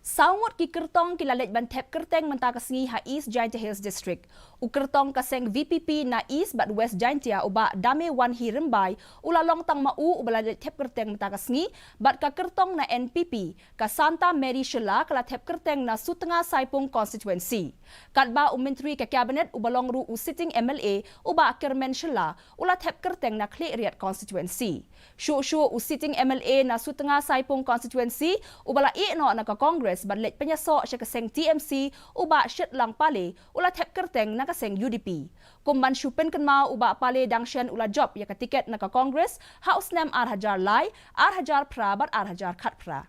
Ngut ki Kyrtong ki Leit ban Thep Kyrteng mentah kesengi ha East Jaintia Hills District. U Kyrtong kaseng VPP na East bat West Jaintia uba dame wan hi rembai ula long tang mau ubala Leit Thep Kyrteng mentah kesengi bat ka Kyrtong na NPP ka Santa Mary Shela kala Thep Kyrteng na Sutengah Saipung constituency. Katba menteri ke kabinet ubalong ru sitting MLA uba Kermen Shela ula Thep Kyrteng na Klik Riat constituency. Shu sitting MLA na Sutengah Saipung constituency ubala no na ka Congress ban leit penyasok siya kaseng TMC uba syet lang pale ula Thep Kyrteng na kaseng UDP. Kumban syupen kenma uba pale dangsyan ula job ya ka tiket na ka Congress haus nem Hajar Lai, Hajar Pra bat Hajar Khat Pra.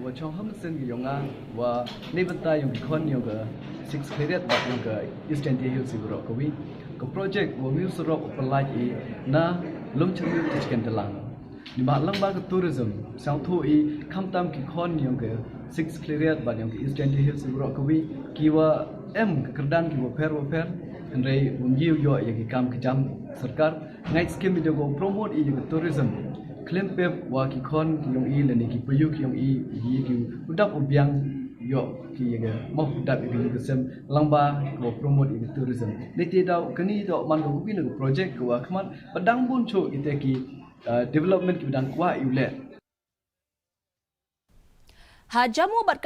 Wa chong ham sen gi yonga wa nebata yung khon yoga 6 cleared bat yoga East Jaintia Hills siguro ko wi ko project wa mi surok upalai e na lum chami tichken dalang ni ma lang ba tourism sang thu e khamtam ki khon yoga 6 cleared bat yoga East Jaintia Hills siguro ko wi ki wa kerdan ki wa pher andre unjiu yo ye ki kam ki jam sarkar ngai scheme de go promote e tourism claim pep wa ki khon ki yong i le ni ki payu ki yong i yi ki udap ubyang yo ki ye mo udap ki ki sem langba ko promote i tourism lete daw kani do man ko bin project ko wa khman padang bun cho ite ki development ki bidang kwa yu le Ha jamu bat